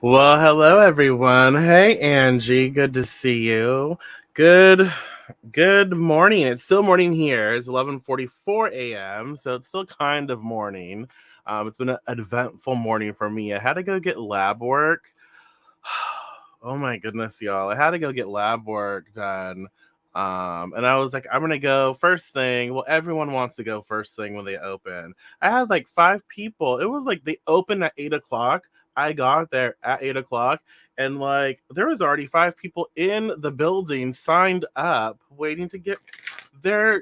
Well, hello everyone. Hey Angie, good to see you. Good good morning. It's still morning here. It's 11:44 a.m., so it's still kind of morning. It's been an eventful morning for me. I had to go get lab work. Oh my goodness, y'all. I had to go get lab work done. And I was like, I'm gonna go first thing. Well, everyone wants to go first thing when they open. I had like 5 people. It was like they opened at 8 o'clock. I got there at 8 o'clock, and like there was already 5 people in the building signed up, waiting to get their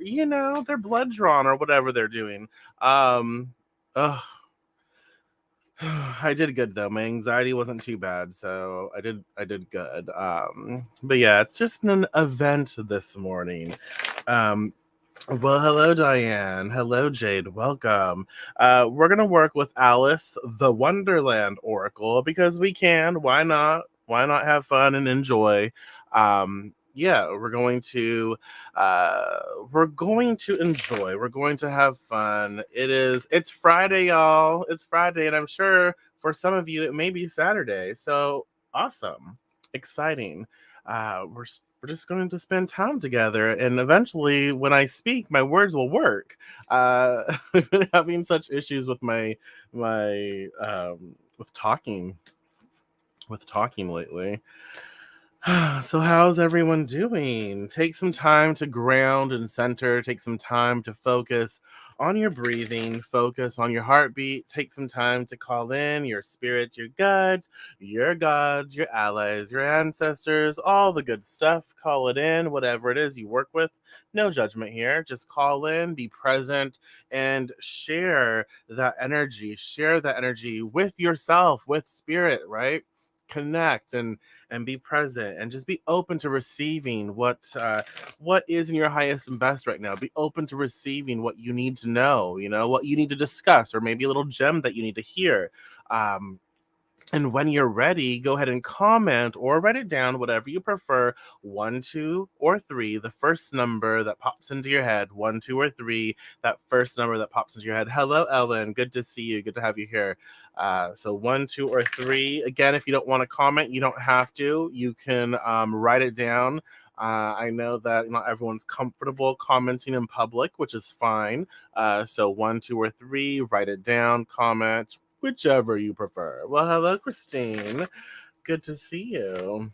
blood drawn or whatever they're doing. Um, ugh, I did good though. My anxiety wasn't too bad, so I did good. But yeah, it's just been an event this morning. Um, well, hello Diane. Hello Jade. Welcome. We're gonna work with Alice, the Wonderland Oracle, because we can. Why not? Why not have fun and enjoy? Yeah, we're going to enjoy. We're going to have fun. It's Friday, y'all. It's Friday, and I'm sure for some of you it may be Saturday. So awesome. Exciting. We're just going to spend time together, and eventually when I speak my words will work. I've been having such issues with my with talking lately. So, how's everyone doing? Take some time to ground and center. Take some time to focus on your breathing, focus on your heartbeat. Take some time to call in your spirits, your guides, your allies, your ancestors, all the good stuff. Call it in, whatever it is you work with. No judgment here. Just call in, be present, and share that energy with yourself, with spirit, right? Connect and be present and just be open to receiving what is in your highest and best right now. Be open to receiving what you need to know, what you need to discuss, or maybe a little gem that you need to hear. Um, and when you're ready, go ahead and comment or write it down, whatever you prefer. One, two, or three, the first number that pops into your head. One, two, or three, that first number that pops into your head. Hello, Ellen. Good to see you. Good to have you here. So, one, two, or three. Again, if you don't want to comment, you don't have to. You can write it down. I know that not everyone's comfortable commenting in public, which is fine. So, one, two, or three, write it down, comment, whichever you prefer. Well, hello, Christine. Good to see you.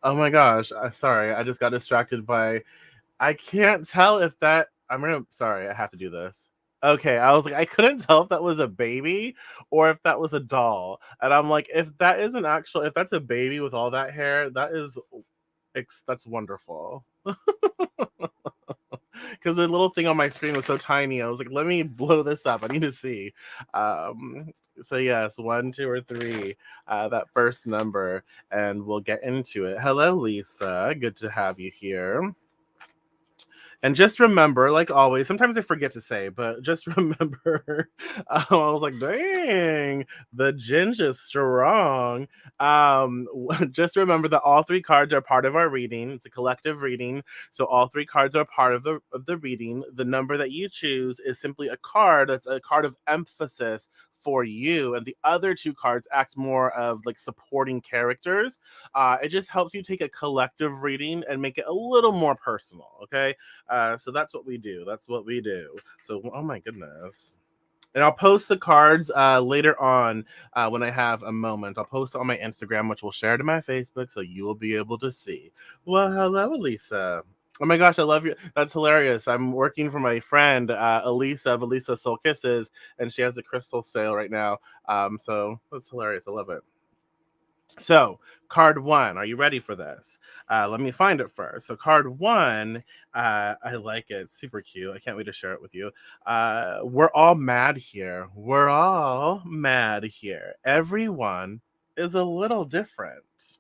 Oh my gosh. Sorry, I just got distracted by. I can't tell if that. Sorry, I have to do this. Okay, I was like, I couldn't tell if that was a baby or if that was a doll. And I'm like, if that's a baby with all that hair, that's wonderful. Because the little thing on my screen was so tiny. I was like, let me blow this up. I need to see. Um, so, yes, one, two, or three, that first number, and we'll get into it. Hello, Lisa. Good to have you here. And just remember, like always, sometimes I forget to say, but just remember, I was like, dang, the ginger's strong. Just remember that all 3 cards are part of our reading. It's a collective reading. So all 3 cards are part of the reading. The number that you choose is simply a card that's a card of emphasis for you. And the other 2 cards act more of like supporting characters. It just helps you take a collective reading and make it a little more personal. Okay. So that's what we do. That's what we do. So, oh my goodness. And I'll post the cards later on when I have a moment. I'll post it on my Instagram, which we'll share to my Facebook, so you will be able to see. Well, hello, Elisa. Oh my gosh, I love you. That's hilarious. I'm working for my friend Elisa of Elisa Soul Kisses, and she has a crystal sale right now. So that's hilarious. I love it. So, card one, are you ready for this? Let me find it first. So, card one, I like it. It's super cute. I can't wait to share it with you. We're all mad here. We're all mad here. Everyone is a little different.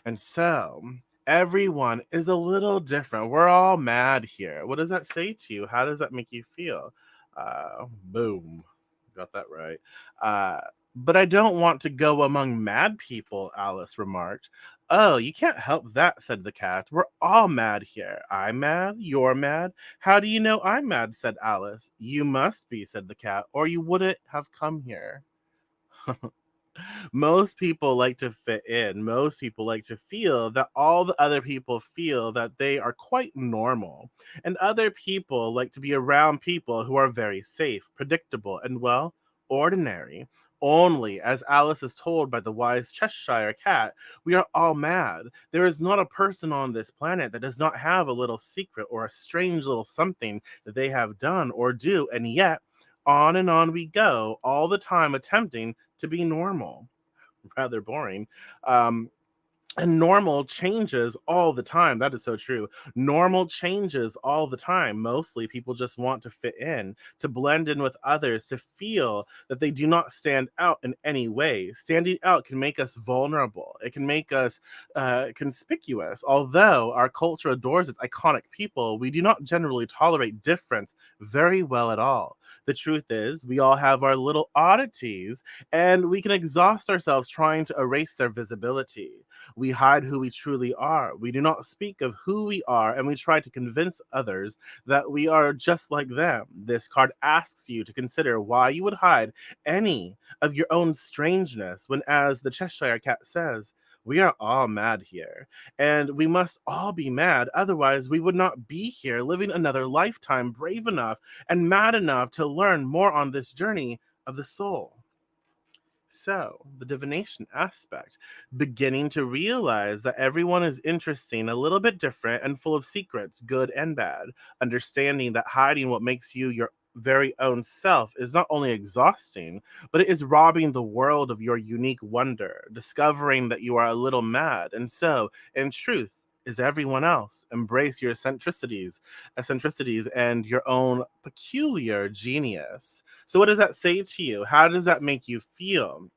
And so, everyone is a little different. We're all mad here. What does that say to you? How does that make you feel? Boom. Got that right. Uh, but I don't want to go among mad people, Alice remarked. Oh, you can't help that, said the cat. We're all mad here. I'm mad. You're mad. How do you know I'm mad, said Alice. You must be, said the cat, or you wouldn't have come here. Most people like to fit in. Most people like to feel that all the other people feel that they are quite normal. And other people like to be around people who are very safe, predictable, and well, ordinary. Only, as Alice is told by the wise Cheshire cat, we are all mad. There is not a person on this planet that does not have a little secret or a strange little something that they have done or do, and yet on and on we go, all the time attempting to be normal. Rather boring. Um, and normal changes all the time. That is so true. Normal changes all the time. Mostly people just want to fit in, to blend in with others, to feel that they do not stand out in any way. Standing out can make us vulnerable, it can make us conspicuous. Although our culture adores its iconic people, we do not generally tolerate difference very well at all. The truth is, we all have our little oddities, and we can exhaust ourselves trying to erase their visibility. We hide who we truly are. We do not speak of who we are, and we try to convince others that we are just like them. This card asks you to consider why you would hide any of your own strangeness when, as the Cheshire Cat says, we are all mad here. And we must all be mad, otherwise, we would not be here living another lifetime brave enough and mad enough to learn more on this journey of the soul. So, the divination aspect, beginning to realize that everyone is interesting, a little bit different, and full of secrets, good and bad. Understanding that hiding what makes you your very own self is not only exhausting, but it is robbing the world of your unique wonder. Discovering that you are a little mad, and so, in truth, is everyone else. Embrace your eccentricities, and your own peculiar genius. So, what does that say to you? How does that make you feel?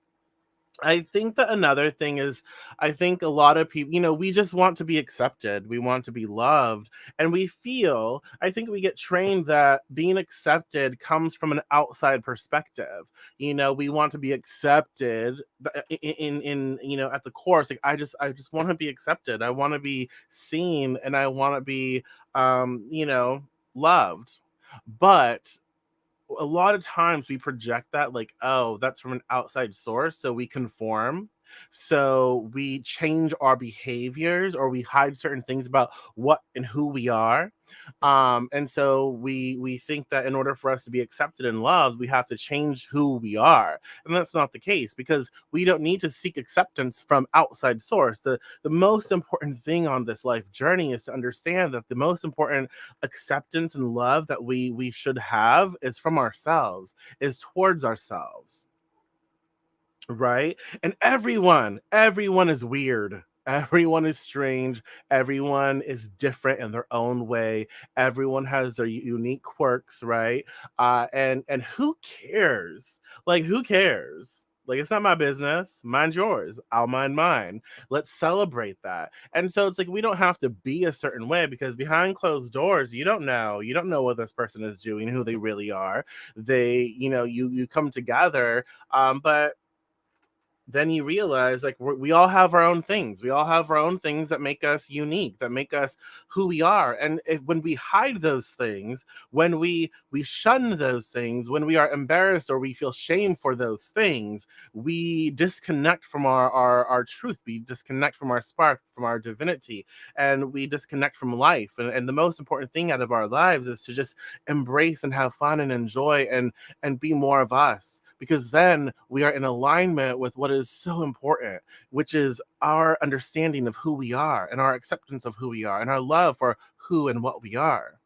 I think that another thing is, I think a lot of people, we just want to be accepted. We want to be loved. And we feel, I think we get trained that being accepted comes from an outside perspective. We want to be accepted at the core. It's like, I just want to be accepted. I want to be seen, and I want to be, loved. But a lot of times we project that, like, oh, that's from an outside source, so we conform, so we change our behaviors, or we hide certain things about what and who we are. And so we think that in order for us to be accepted and loved, we have to change who we are, and that's not the case, because we don't need to seek acceptance from outside source. The most important thing on this life journey is to understand that the most important acceptance and love that we should have is from ourselves, is towards ourselves, right? And everyone is weird. Everyone is strange. Everyone is different in their own way. Everyone has their unique quirks, right? And who cares? Like, who cares? Like, it's not my business. Mind yours. I'll mind mine. Let's celebrate that. And so it's like, we don't have to be a certain way, because behind closed doors, you don't know. You don't know what this person is doing, who they really are. You come together, but then you realize, like, we all have our own things. We all have our own things that make us unique, that make us who we are. And when we hide those things, when we shun those things, when we are embarrassed or we feel shame for those things, we disconnect from our truth. We disconnect from our spark, from our divinity, and we disconnect from life. And the most important thing out of our lives is to just embrace and have fun and enjoy, and be more of us, because then we are in alignment with what is so important, which is our understanding of who we are, and our acceptance of who we are, and our love for who and what we are,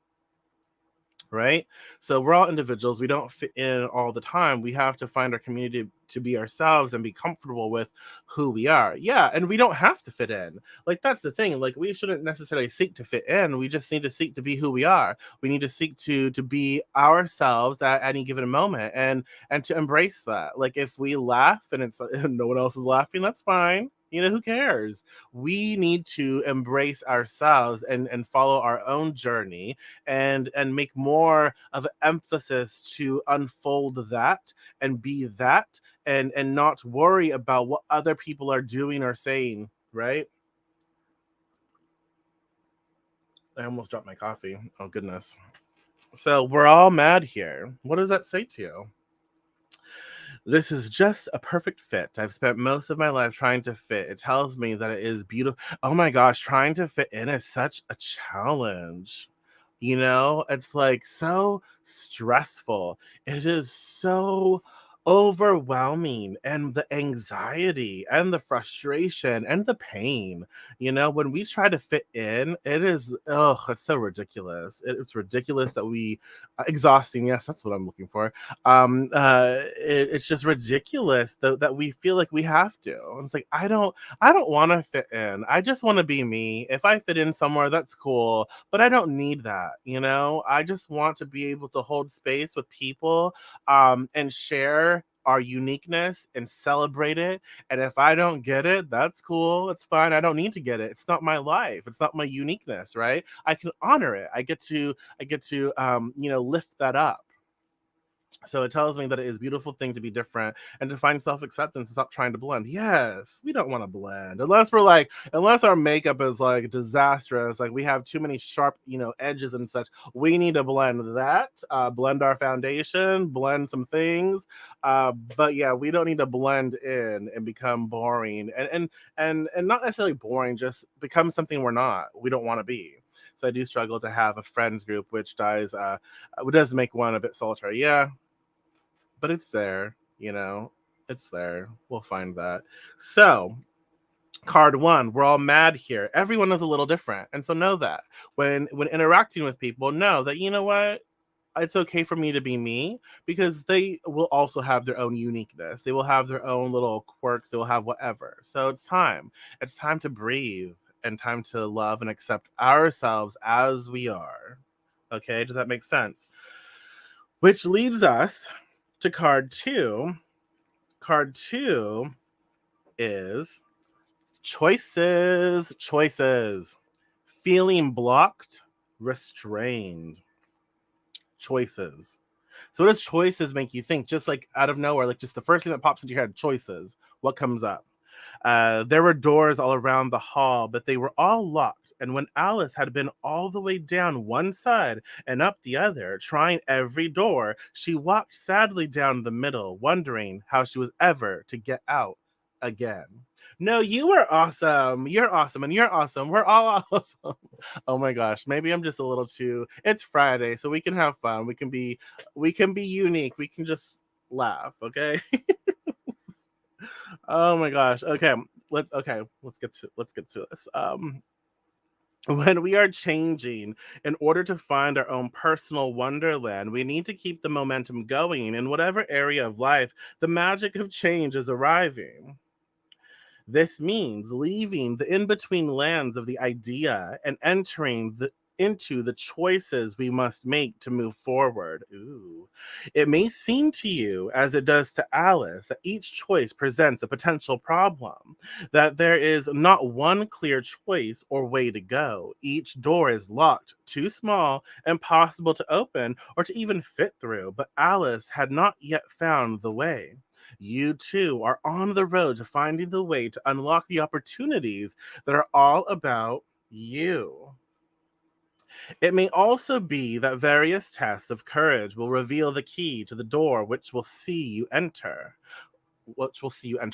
right? So we're all individuals. We don't fit in all the time. We have to find our community to be ourselves and be comfortable with who we are. Yeah, and we don't have to fit in. Like, that's the thing. Like, we shouldn't necessarily seek to fit in. We just need to seek to be who we are. We need to seek to be ourselves at any given moment, and to embrace that. Like, if we laugh and it's no one else is laughing, that's fine. Who cares? We need to embrace ourselves, and follow our own journey, and make more of an emphasis to unfold that, and be that, and not worry about what other people are doing or saying, right? I almost dropped my coffee. Oh, goodness. So we're all mad here. What does that say to you? This is just a perfect fit. I've spent most of my life trying to fit. It tells me that it is beautiful. Oh my gosh, trying to fit in is such a challenge. You know, it's like so stressful. It is so overwhelming, and the anxiety and the frustration and the pain. You know, when we try to fit in, it is, oh, it's so ridiculous. It's ridiculous that we, exhausting. Yes, that's what I'm looking for. It's just ridiculous that we feel like we have to. It's like I don't want to fit in. I just want to be me. If I fit in somewhere, that's cool, but I don't need that. You know, I just want to be able to hold space with people, and share our uniqueness and celebrate it. And if I don't get it, that's cool. It's fine. I don't need to get it. It's not my life. It's not my uniqueness, right? I can honor it. I get to lift that up. So it tells me that it is a beautiful thing to be different and to find self-acceptance and stop trying to blend. Yes, we don't want to blend unless our makeup is like disastrous, like we have too many sharp, edges and such. We need to blend that, blend our foundation, blend some things. But yeah, we don't need to blend in and become boring and not necessarily boring, just become something we're not. We don't want to be. So I do struggle to have a friends group, which does make one a bit solitary. Yeah, but it's there, it's there. We'll find that. So, card one, we're all mad here. Everyone is a little different. And so know that. When interacting with people, know that, you know what? It's okay for me to be me, because they will also have their own uniqueness. They will have their own little quirks. They will have whatever. So it's time. It's time to breathe and time to love and accept ourselves as we are. Okay, does that make sense? Which leads us to card two. Card two is choices. Choices. Feeling blocked, restrained. Choices. So what does choices make you think? Just like out of nowhere, like just the first thing that pops into your head, choices. What comes up? There were doors all around the hall, but they were all locked. And when Alice had been all the way down one side and up the other, trying every door, she walked sadly down the middle, wondering how she was ever to get out again. No, you are awesome. You're awesome, and you're awesome. We're all awesome. Oh my gosh, maybe I'm just a little too. It's Friday, so we can have fun. We can be unique. We can just laugh, okay? Oh my gosh. Okay. Let's get to this. When we are changing in order to find our own personal wonderland, we need to keep the momentum going in whatever area of life the magic of change is arriving. This means leaving the in between lands of the idea and entering into the choices we must make to move forward. Ooh. It may seem to you, as it does to Alice, that each choice presents a potential problem, that there is not one clear choice or way to go. Each door is locked, too small, impossible to open or to even fit through, but Alice had not yet found the way. You too are on the road to finding the way to unlock the opportunities that are all about you. It may also be that various tests of courage will reveal the key to the door which will see you enter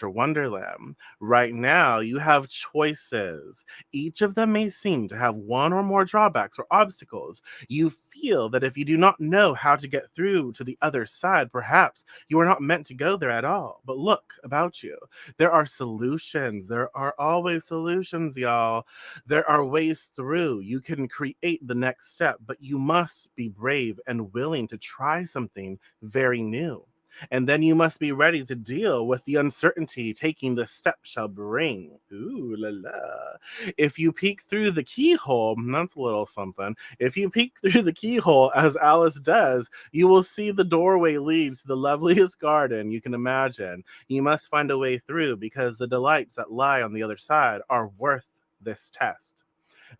Wonderland. Right now, you have choices. Each of them may seem to have one or more drawbacks or obstacles. You feel that if you do not know how to get through to the other side, perhaps you are not meant to go there at all. But look about you. There are solutions. There are always solutions, y'all. There are ways through. You can create the next step, but you must be brave and willing to try something very new. And then you must be ready to deal with the uncertainty taking the step shall bring. Ooh la la. If you peek through the keyhole, that's a little something. If you peek through the keyhole, as Alice does, you will see the doorway leads to the loveliest garden you can imagine. You must find a way through because the delights that lie on the other side are worth this test.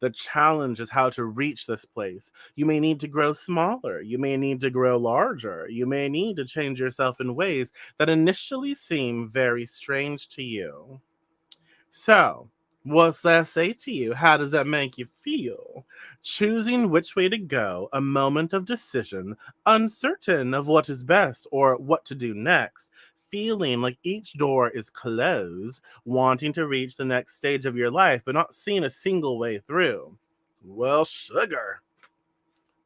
The challenge is how to reach this place. You may need to grow smaller. You may need to grow larger. You may need to change yourself in ways that initially seem very strange to you. So, what's that say to you? How does that make you feel? Choosing which way to go, a moment of decision, uncertain of what is best or what to do next, feeling like each door is closed, wanting to reach the next stage of your life, but not seeing a single way through. Well, sugar.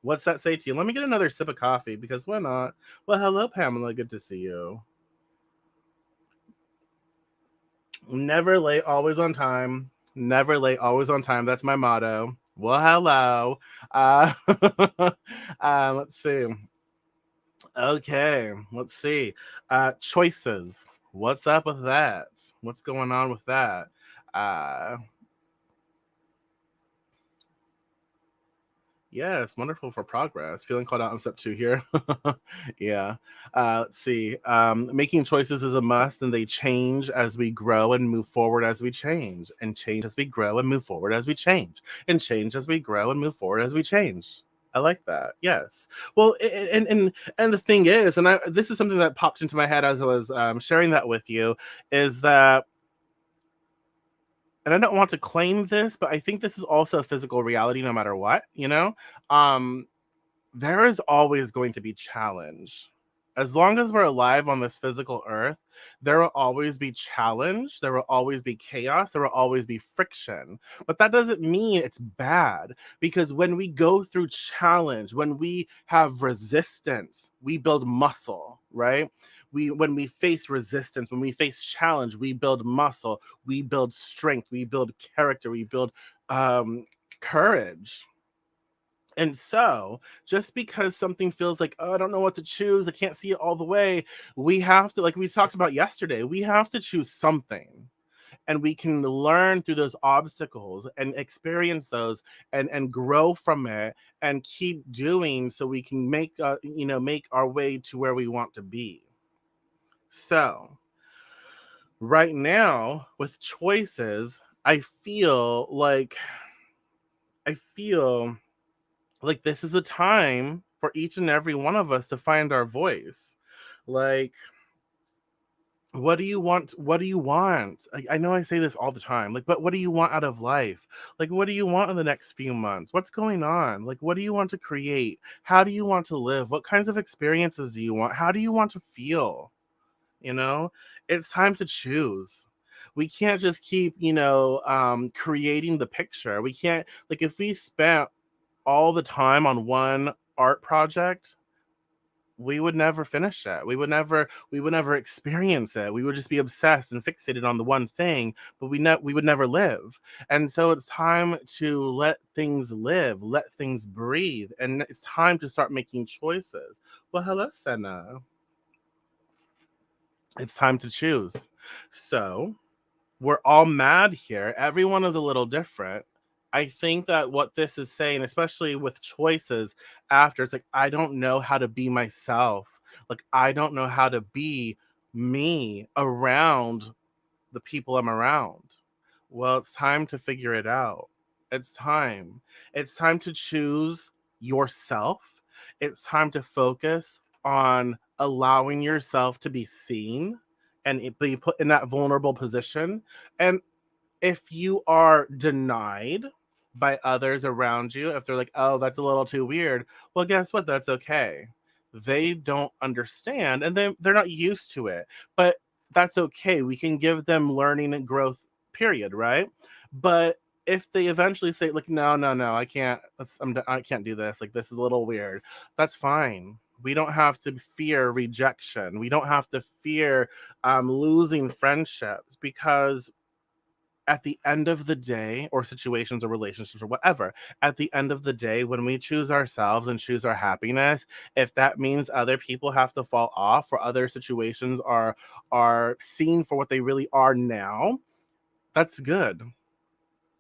What's that say to you? Let me get another sip of coffee because why not? Well, hello, Pamela. Good to see you. Never late, always on time. Never late, always on time. That's my motto. Well, hello. Uh, let's see. Okay, let's see. Choices. What's up with that? What's going on with that? Uh, Yeah, it's wonderful for progress. Feeling called out on step 2 here. Yeah. Let's see. Making choices is a must, and they change as we grow and move forward as we change, and change as we grow and move forward as we change, and change as we grow and move forward as we change. I like that. Yes. Well, and the thing is, and this is something that popped into my head as I was sharing that with you, is that, and I don't want to claim this, but I think this is also a physical reality no matter what, you know? Um, there is always going to be challenge. As long as we're alive on this physical earth, there will always be challenge, there will always be chaos, there will always be friction. But that doesn't mean it's bad, because when we go through challenge, when we have resistance, we build muscle, right? When we face resistance, when we face challenge, we build muscle, we build strength, we build character, we build courage. And so, just because something feels like, oh, I don't know what to choose, I can't see it all the way, we have to, like we talked about yesterday, we have to choose something. And we can learn through those obstacles and experience those, and grow from it and keep doing, so we can make our way to where we want to be. So, right now with choices, I feel like this is a time for each and every one of us to find our voice. Like, what do you want? What do you want? I know I say this all the time, like, but what do you want out of life? Like, what do you want in the next few months? What's going on? Like, what do you want to create? How do you want to live? What kinds of experiences do you want? How do you want to feel? You know, it's time to choose. We can't just keep, creating the picture. We can't, like, if we spent all the time on one art project, we would never finish it. We would never experience it. We would just be obsessed and fixated on the one thing, but we would never live. And so it's time to let things live, let things breathe, and it's time to start making choices. Well, hello, Senna. It's time to choose. So, we're all mad here. Everyone is a little different. I think that what this is saying, especially with choices after, it's like, I don't know how to be myself. Like, I don't know how to be me around the people I'm around. Well, it's time to figure it out. It's time. It's time to choose yourself. It's time to focus on allowing yourself to be seen and be put in that vulnerable position. And if you are denied by others around you, if they're like, oh, that's a little too weird, well, guess what? That's okay. They don't understand, and they're not used to it. But that's okay. We can give them learning and growth, period, right? But if they eventually say, like, no, no, no, I can't, I can't do this, like, this is a little weird, that's fine. We don't have to fear rejection. We don't have to fear losing friendships, because at the end of the day, or situations or relationships or whatever, at the end of the day, when we choose ourselves and choose our happiness, if that means other people have to fall off, or other situations are seen for what they really are now, that's good.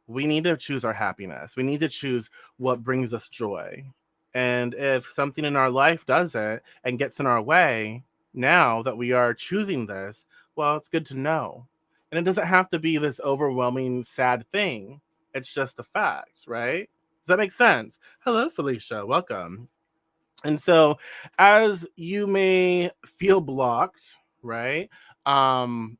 We need to choose our happiness. We need to choose what brings us joy. And if something in our life doesn't and gets in our way, now that we are choosing this, well, it's good to know. And it doesn't have to be this overwhelming, sad thing. It's just a fact, right? Does that make sense? Hello, Felicia. Welcome. And so, as you may feel blocked, right? Um,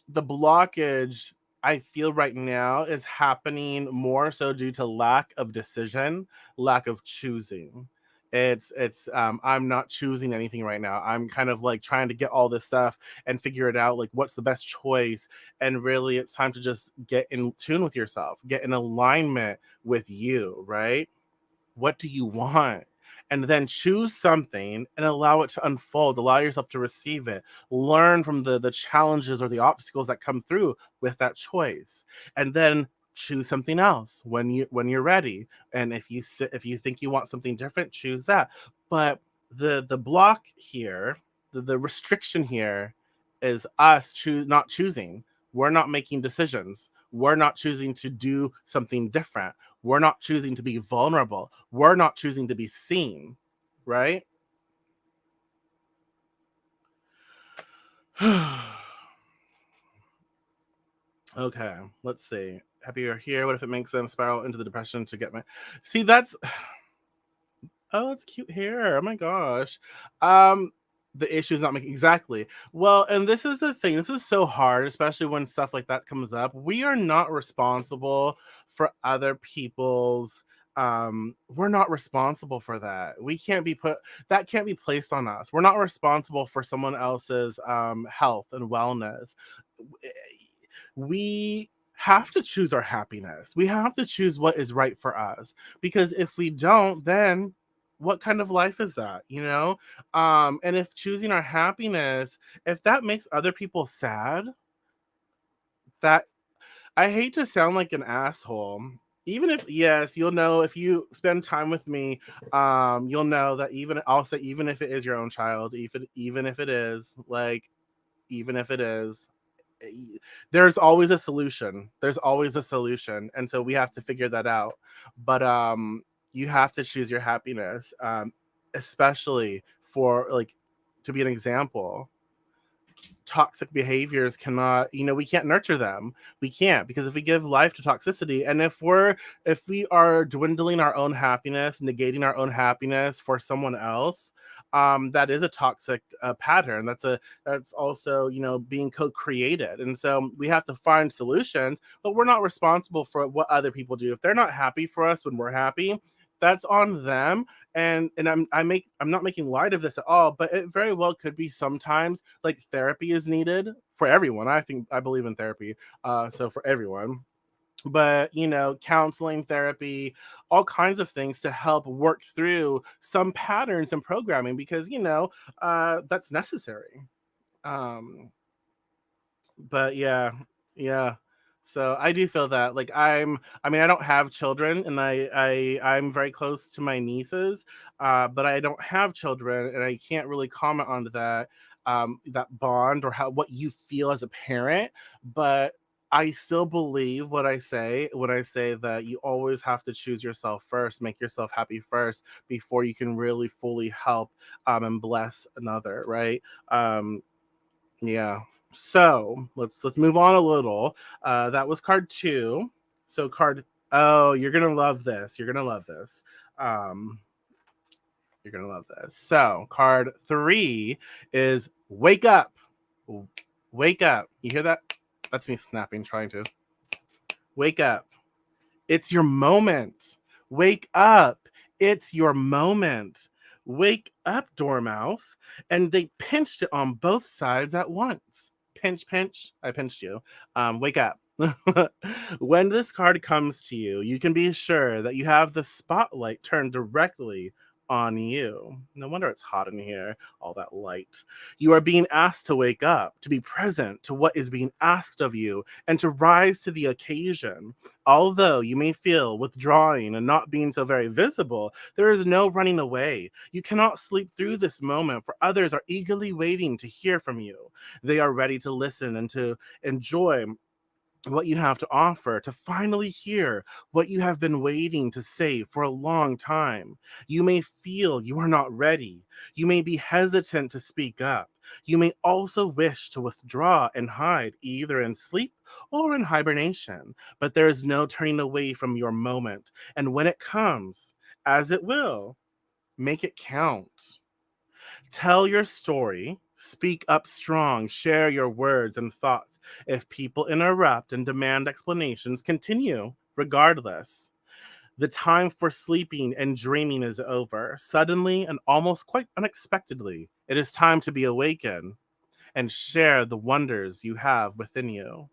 the blockage I feel right now is happening more so due to lack of decision, lack of choosing. I'm not choosing anything right now. I'm kind of like trying to get all this stuff and figure it out, like what's the best choice. And really it's time to just get in tune with yourself, get in alignment with you, right? What do you want? And then choose something and allow it to unfold, allow yourself to receive it, learn from the challenges or the obstacles that come through with that choice, and then choose something else when you're ready. And if you think you want something different, choose that. But the block here, the restriction here is us not choosing. We're not making decisions. We're not choosing to do something different. We're not choosing to be vulnerable. We're not choosing to be seen, right? Okay, let's see. Happy you're here. What if it makes them spiral into the depression to get my. See, that's. Oh, it's cute hair. Oh my gosh. Um, the issue is not making exactly. Well, and this is the thing. This is so hard, especially when stuff like that comes up. We are not responsible for other people's we're not responsible for that. We can't be put that can't be placed on us. We're not responsible for someone else's health and wellness. We have to choose our happiness. We have to choose what is right for us, because if we don't, then what kind of life is that, you know? And if choosing our happiness, if that makes other people sad, that I hate to sound like an asshole. Even if, yes, you'll know if you spend time with me, you'll know that even also, even if it is your own child, even if it is like, even if it is, there's always a solution. There's always a solution, and so we have to figure that out. But you have to choose your happiness, especially for like to be an example. Toxic behaviors cannot, we can't nurture them. We can't, because if we give life to toxicity, and if we are dwindling our own happiness, negating our own happiness for someone else, that is a toxic pattern. That's also, being co-created. And so we have to find solutions, but we're not responsible for what other people do. If they're not happy for us when we're happy, that's on them. And I'm not making light of this at all, but it very well could be sometimes like therapy is needed for everyone. I believe in therapy, so for everyone. But counseling, therapy, all kinds of things to help work through some patterns and programming, because that's necessary. um but yeah, yeah. So I do feel that, like, I mean, I don't have children, and I'm very close to my nieces, but I don't have children, and I can't really comment on that bond or how what you feel as a parent. But I still believe what I say when I say that you always have to choose yourself first, make yourself happy first before you can really fully help and bless another, right? Yeah. So let's move on a little. That was card two. So card. Oh, you're gonna love this. You're gonna love this. Um, you're gonna love this. So card three is wake up. Wake up. You hear that? That's me snapping, trying to wake up. It's your moment. Wake up. It's your moment. Wake up, Dormouse. And they pinched it on both sides at once. Pinch, pinch. I pinched you. Wake up. When this card comes to you, you can be sure that you have the spotlight turned directly on you. No wonder it's hot in here, all that light. You are being asked to wake up, to be present to what is being asked of you, and to rise to the occasion. Although you may feel withdrawing and not being so very visible, there is no running away. You cannot sleep through this moment, for others are eagerly waiting to hear from you. They are ready to listen and to enjoy what you have to offer, to finally hear what you have been waiting to say for a long time. You may feel you are not ready. You may be hesitant to speak up. You may also wish to withdraw and hide, either in sleep or in hibernation. But there is no turning away from your moment. And when it comes, as it will, make it count. Tell your story, speak up strong, share your words and thoughts. If people interrupt and demand explanations, continue regardless. The time for sleeping and dreaming is over. Suddenly and almost quite unexpectedly, it is time to be awakened and share the wonders you have within you.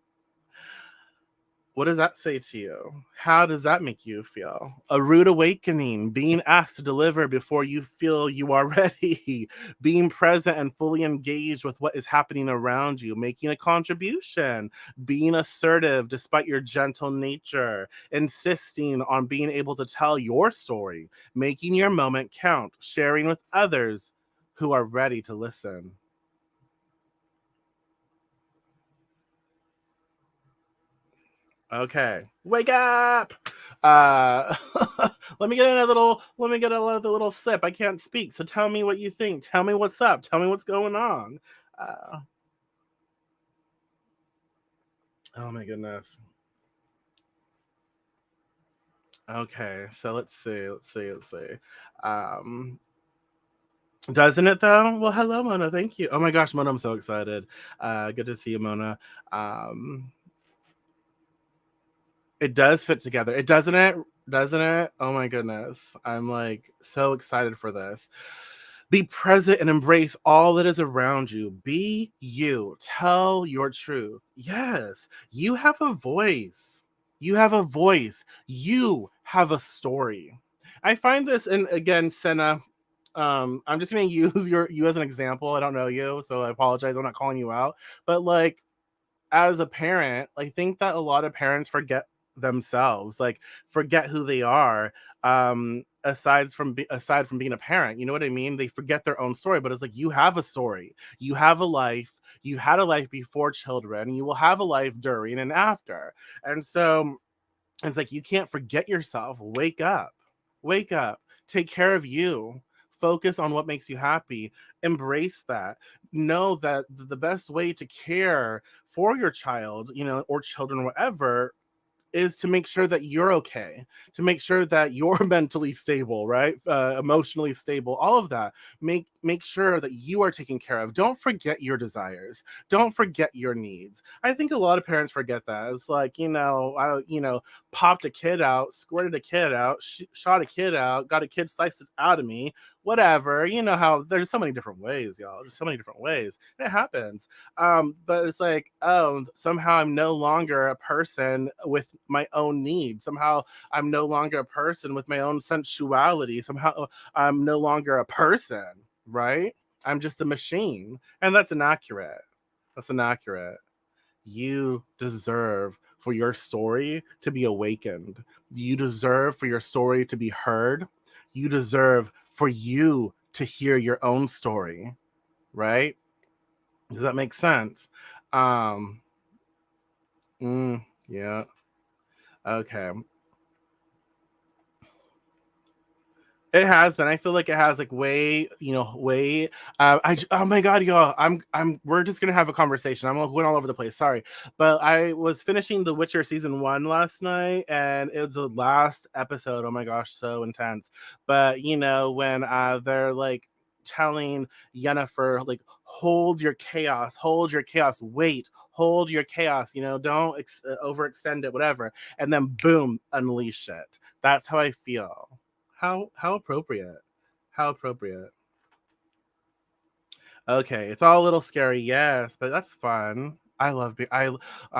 What does that say to you? How does that make you feel? A rude awakening, being asked to deliver before you feel you are ready, being present and fully engaged with what is happening around you, making a contribution, being assertive despite your gentle nature, insisting on being able to tell your story, making your moment count, sharing with others who are ready to listen. Okay. Wake up. Uh let me get another little sip. I can't speak. So tell me what you think. Tell me what's up. Tell me what's going on. Uh oh my goodness. Okay. So let's see. Um doesn't it though? Well, hello Mona. Thank you. Oh my gosh, Mona, I'm so excited. Good to see you, Mona. Um It does fit together. It doesn't it? Doesn't it? Oh my goodness. I'm like so excited for this. Be present and embrace all that is around you. Be you. Tell your truth. Yes, you have a voice. You have a voice. You have a story. I find this, and again, Senna, I'm just gonna use you as an example. I don't know you, so I apologize. I'm not calling you out. But like as a parent, I think that a lot of parents forget themselves, like forget who they are. Aside from being a parent, you know what I mean? They forget their own story, but it's like you have a story, you have a life, you had a life before children, you will have a life during and after. And so it's like you can't forget yourself. Wake up. Wake up. Take care of you. Focus on what makes you happy. Embrace that. Know that the best way to care for your child, or children, whatever, is to make sure that you're okay, to make sure that you're mentally stable, right? Emotionally stable, all of that. Make sure that you are taken care of. Don't forget your desires. Don't forget your needs. I think a lot of parents forget that. It's like, I popped a kid out, squirted a kid out, shot a kid out, got a kid sliced out of me, whatever. You know how there's so many different ways, y'all. There's so many different ways. It happens. But it's like, oh, somehow I'm no longer a person with my own needs. Somehow I'm no longer a person with my own sensuality. Somehow I'm no longer a person, right? I'm just a machine. And that's inaccurate. That's inaccurate. You deserve for your story to be awakened. You deserve for your story to be heard. You deserve for you to hear your own story, right? Does that make sense? Um, yeah. Okay. It has been. I feel like it has like way, way. Oh my god, y'all. We're just gonna have a conversation. I'm like went all over the place. Sorry, but I was finishing The Witcher season 1 last night, and it was the last episode. Oh my gosh, so intense. But when they're like telling Yennefer like hold your chaos, wait, hold your chaos. Don't overextend it, whatever. And then boom, unleash it. That's how I feel. How appropriate. How appropriate. Okay, it's all a little scary, yes, but that's fun. I love be I'm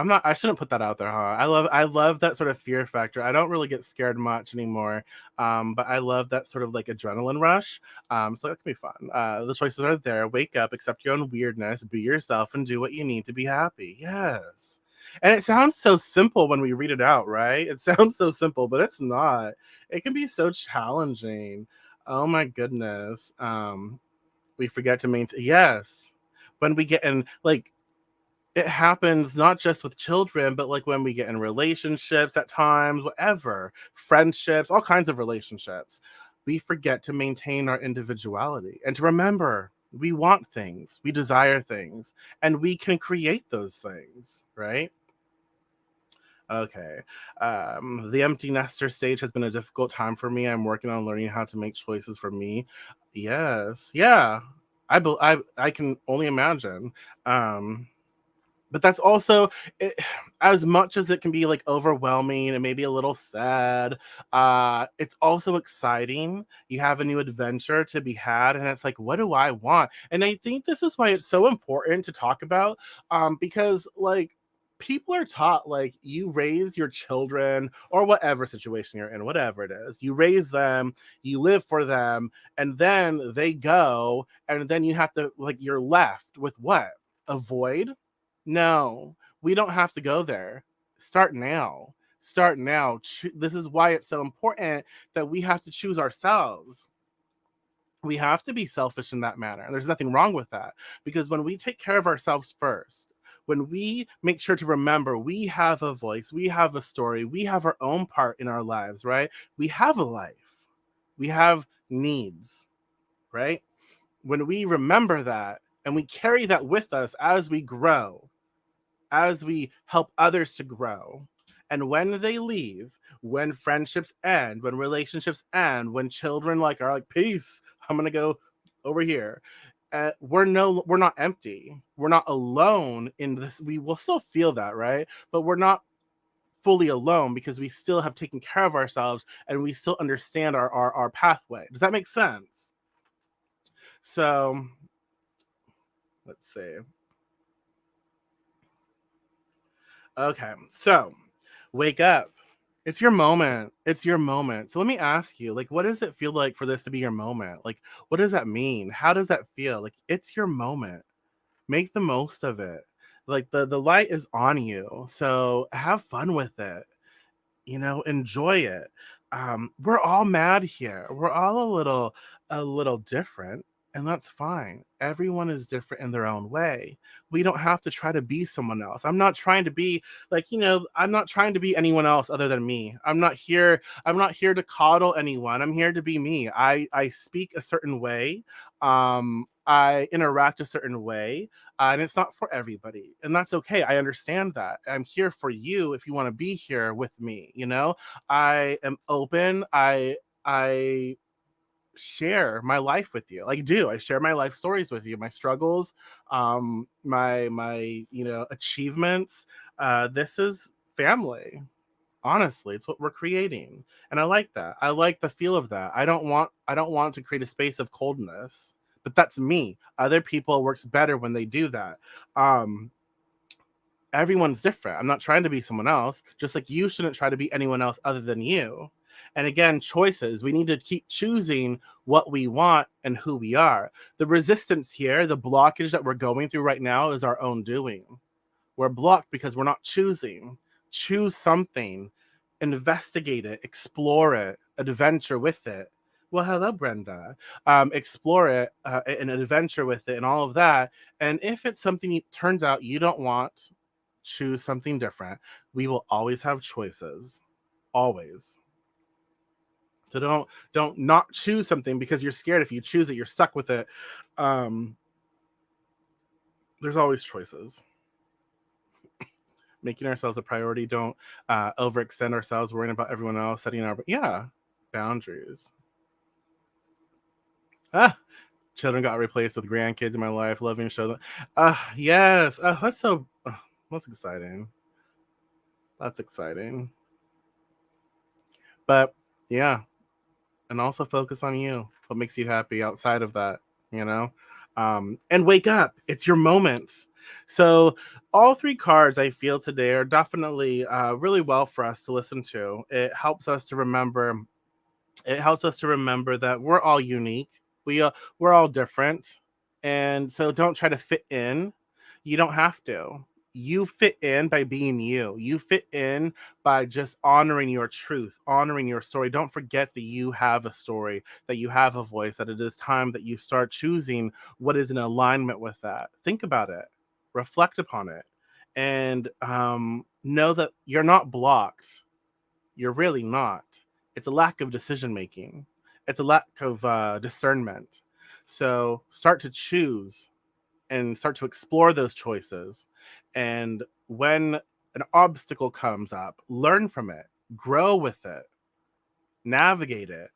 not I shouldn't put that out there, huh? I love that sort of fear factor. I don't really get scared much anymore. But I love that sort of like adrenaline rush. So that can be fun. The choices are there. Wake up, accept your own weirdness, be yourself, and do what you need to be happy. Yes. And it sounds so simple when we read it out, right? It sounds so simple, but it's not. It can be so challenging. Oh my goodness. We forget to maintain. Yes, when we get in, like, it happens not just with children, but like when we get in relationships at times, whatever, friendships, all kinds of relationships, we forget to maintain our individuality and to remember we want things, we desire things, and we can create those things, right? Okay. The empty nester stage has been a difficult time for me. I'm working on learning how to make choices for me. Yes. Yeah. I can only imagine. Um, But that's also it, as much as it can be like overwhelming and maybe a little sad, it's also exciting. You have a new adventure to be had, and it's like, what do I want? And I think this is why it's so important to talk about, because like people are taught like you raise your children or whatever situation you're in, whatever it is, you raise them, you live for them, and then they go, and then you have to like you're left with what? A void? No, we don't have to go there. Start now. Start now. This is why it's so important that we have to choose ourselves. We have to be selfish in that manner. There's nothing wrong with that, because when we take care of ourselves first, when we make sure to remember we have a voice, we have a story, we have our own part in our lives, right? We have a life, we have needs, right? When we remember that and we carry that with us as we grow, as we help others to grow. And when they leave, when friendships end, when relationships end, when children like are like, peace, I'm gonna go over here. We're not empty. We're not alone in this. We will still feel that, right? But we're not fully alone because we still have taken care of ourselves and we still understand our pathway. Does that make sense? So let's see. Okay, so wake up. It's your moment. It's your moment. So let me ask you, like, what does it feel like for this to be your moment? Like, what does that mean? How does that feel? Like, it's your moment. Make the most of it. Like the light is on you. So have fun with it, enjoy it. We're all mad here, we're all a little different, and that's fine. Everyone is different in their own way. We don't have to try to be someone else. I'm not trying to be like, I'm not trying to be anyone else other than me. I'm not here to coddle anyone. I'm here to be me. I speak a certain way. I interact a certain way, and it's not for everybody, and that's okay. I understand that. I'm here for you if you want to be here with me. I am open. I share my life with you. Like, do I share my life stories with you, my struggles, my achievements. This is family. Honestly, it's what we're creating, and I like that. I like the feel of that. I don't want to create a space of coldness, but that's me. Other people works better when they do that. um Everyone's different. I'm not trying to be someone else, just like you shouldn't try to be anyone else other than you. And again, choices. We need to keep choosing what we want and who we are. The resistance here, the blockage that we're going through right now is our own doing. We're blocked because we're not choosing. Choose something, investigate it, explore it, adventure with it. Well, hello, Brenda. Explore it, and adventure with it, and all of that. And if it's something turns out you don't want, choose something different. We will always have choices, always. So don't not choose something because you're scared. If you choose it, you're stuck with it. Um, there's always choices. Making ourselves a priority. Don't overextend ourselves, worrying about everyone else, setting our boundaries. Ah, children got replaced with grandkids in my life. Loving show them. Yes. That's exciting. That's exciting. But yeah, and also focus on you. What makes you happy outside of that, you know? And wake up. It's your moment. So, all three cards I feel today are definitely really well for us to listen to. It helps us to remember that we're all unique. We're all different, and so don't try to fit in. You don't have to. You fit in by being you. You fit in by just honoring your truth, honoring your story. Don't forget that you have a story, that you have a voice, that it is time that you start choosing what is in alignment with that. Think about it, reflect upon it, and know that you're not blocked. You're really not. It's a lack of decision making. It's a lack of discernment. So start to choose and start to explore those choices. And when an obstacle comes up, learn from it, grow with it, navigate it.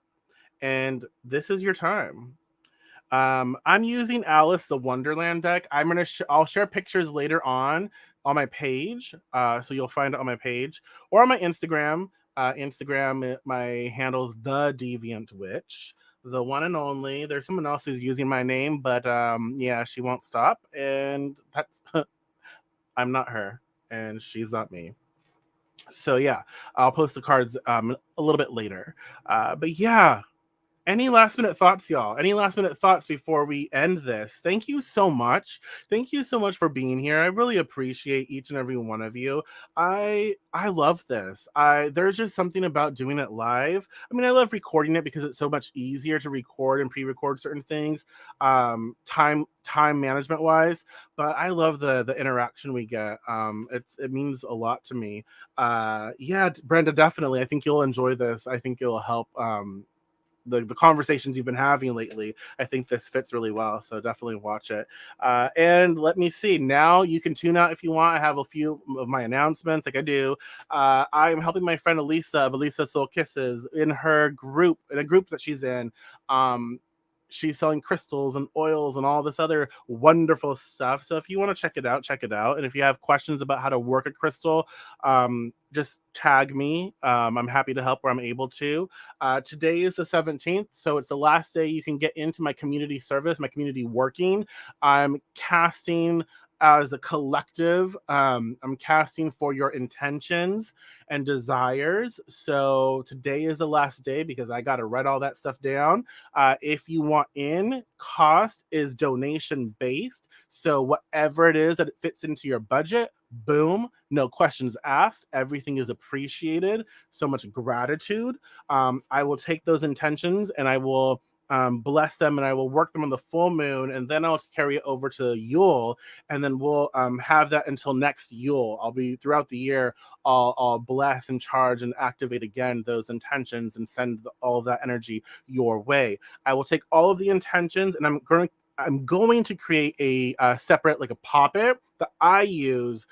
And this is your time. I'm using Alice the Wonderland deck. I'll share pictures later on my page. So you'll find it on my page or on my Instagram. My handle's the Deviant Witch, the one and only. There's someone else who's using my name, but yeah, she won't stop, and that's I'm not her, and she's not me. So yeah, I'll post the cards a little bit later. But yeah, any last minute thoughts, y'all? Any last minute thoughts before we end this? Thank you so much. Thank you so much for being here. I really appreciate each and every one of you. I love this. I There's just something about doing it live. I mean, I love recording it because it's so much easier to record and pre-record certain things, time management wise. But I love the interaction we get. It means a lot to me. Yeah, Brenda, definitely. I think you'll enjoy this. I think it'll help. The conversations you've been having lately. I think this fits really well. So definitely watch it. And let me see. Now you can tune out if you want. I have a few of my announcements like I do. I'm helping my friend Elisa of Elisa Soul Kisses in a group that she's in. Um, she's selling crystals and oils and all this other wonderful stuff. So if you want to check it out, check it out. And if you have questions about how to work a crystal, just tag me. I'm happy to help where I'm able to. Today is the 17th, so it's the last day you can get into my community service, my community working. I'm casting as a collective. I'm casting for your intentions and desires. So today is the last day because I got to write all that stuff down. If you want in, cost is donation based. So whatever it is that it fits into your budget, boom, no questions asked. Everything is appreciated. So much gratitude. I will take those intentions and I will bless them and I will work them on the full moon, and then I'll carry it over to Yule, and then we'll have that until next Yule. I'll be throughout the year. I'll bless and charge and activate again those intentions and send all of that energy your way. I will take all of the intentions and I'm going to create a separate, like a poppet that I use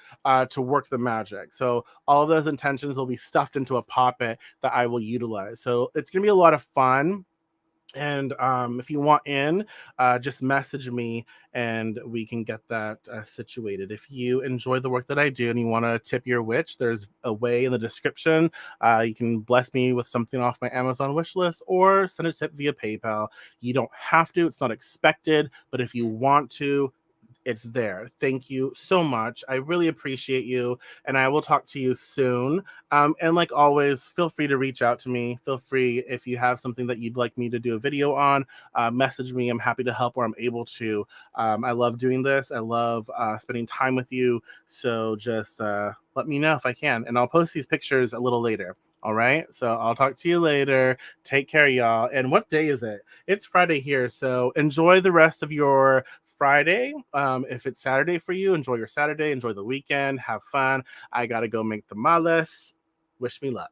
to work the magic. So all of those intentions will be stuffed into a poppet that I will utilize. So it's going to be a lot of fun. And if you want in, just message me and we can get that situated. If you enjoy the work that I do and you want to tip your witch, there's a way in the description. You can bless me with something off my Amazon wish list or send a tip via PayPal. You don't have to, it's not expected, but if you want to, it's there. Thank you so much. I really appreciate you, and I will talk to you soon. And like always, feel free to reach out to me. Feel free if you have something that you'd like me to do a video on, message me. I'm happy to help where I'm able to. I love doing this. I love spending time with you. So just let me know if I can, and I'll post these pictures a little later. All right. So I'll talk to you later. Take care, y'all. And what day is it? It's Friday here. So enjoy the rest of your Friday. If it's Saturday for you, enjoy your Saturday, enjoy the weekend, have fun. I gotta go make tamales. Wish me luck.